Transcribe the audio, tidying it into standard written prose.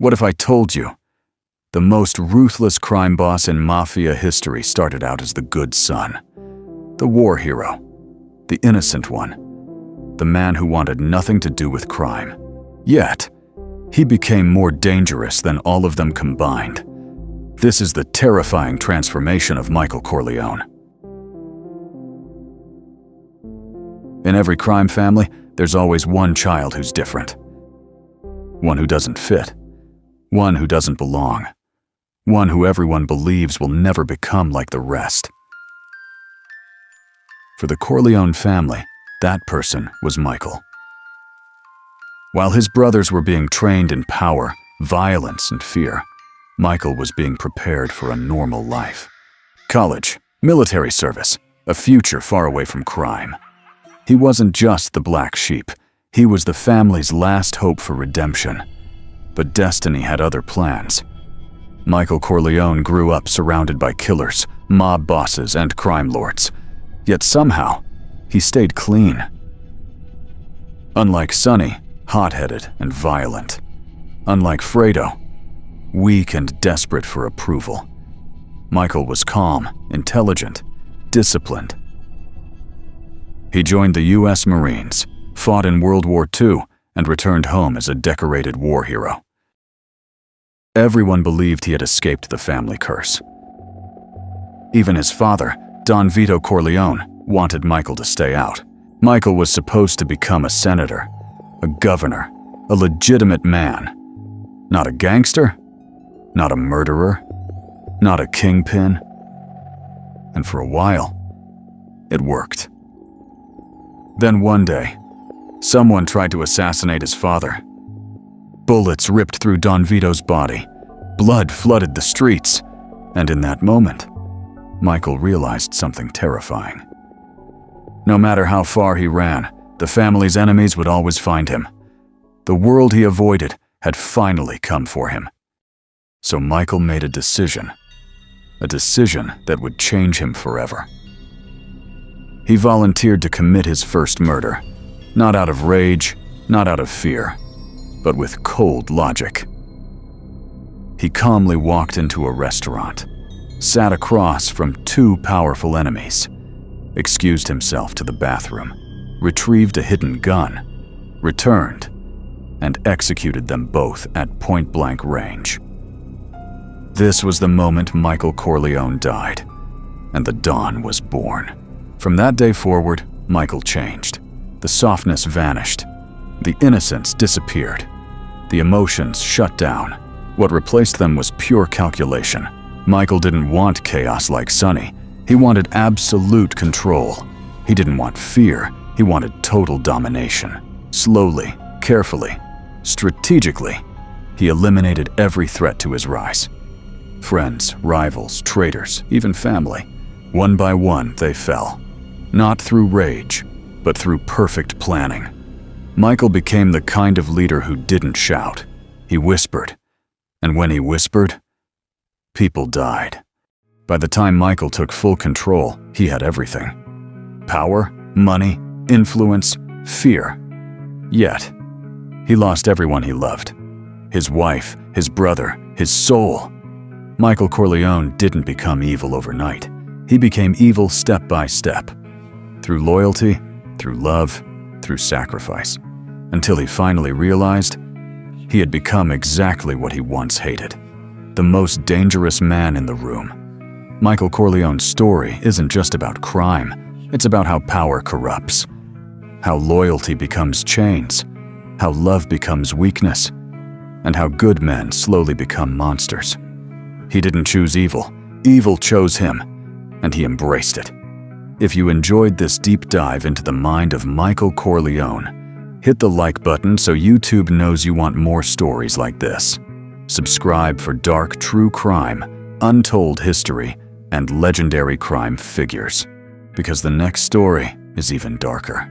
What if I told you the most ruthless crime boss in mafia history started out as the good son, the war hero, the innocent one, the man who wanted nothing to do with crime. Yet, he became more dangerous than all of them combined. This is the terrifying transformation of Michael Corleone. In every crime family, there's always one child who's different. One who doesn't fit. One who doesn't belong. One who everyone believes will never become like the rest. For the Corleone family, that person was Michael. While his brothers were being trained in power, violence, and fear, Michael was being prepared for a normal life. College, military service, a future far away from crime. He wasn't just the black sheep. He was the family's last hope for redemption. But destiny had other plans. Michael Corleone grew up surrounded by killers, mob bosses, and crime lords. Yet somehow, he stayed clean. Unlike Sonny, hot-headed and violent. Unlike Fredo, weak and desperate for approval. Michael was calm, intelligent, disciplined. He joined the U.S. Marines, fought in World War II, and returned home as a decorated war hero. Everyone believed he had escaped the family curse. Even his father, Don Vito Corleone, wanted Michael to stay out. Michael was supposed to become a senator, a governor, a legitimate man. Not a gangster, not a murderer, not a kingpin. And for a while, it worked. Then one day, someone tried to assassinate his father. Bullets ripped through Don Vito's body. Blood flooded the streets. And in that moment, Michael realized something terrifying. No matter how far he ran, the family's enemies would always find him. The world he avoided had finally come for him. So Michael made a decision that would change him forever. He volunteered to commit his first murder, not out of rage, not out of fear, but with cold logic. He calmly walked into a restaurant, sat across from two powerful enemies, excused himself to the bathroom, retrieved a hidden gun, returned, and executed them both at point-blank range. This was the moment Michael Corleone died, and the dawn was born. From that day forward, Michael changed. The softness vanished. The innocence disappeared. The emotions shut down. What replaced them was pure calculation. Michael didn't want chaos like Sonny. He wanted absolute control. He didn't want fear. He wanted total domination. Slowly, carefully, strategically, he eliminated every threat to his rise. Friends, rivals, traitors, even family. One by one, they fell. Not through rage, but through perfect planning. Michael became the kind of leader who didn't shout. He whispered. And when he whispered, people died. By the time Michael took full control, he had everything. Power, money, influence, fear. Yet, he lost everyone he loved. His wife, his brother, his soul. Michael Corleone didn't become evil overnight. He became evil step by step. Through loyalty, through love, through sacrifice. Until he finally realized he had become exactly what he once hated. The most dangerous man in the room. Michael Corleone's story isn't just about crime. It's about how power corrupts. How loyalty becomes chains. How love becomes weakness. And how good men slowly become monsters. He didn't choose evil. Evil chose him, and he embraced it. If you enjoyed this deep dive into the mind of Michael Corleone, hit the like button so YouTube knows you want more stories like this. Subscribe for dark true crime, untold history, and legendary crime figures, because the next story is even darker.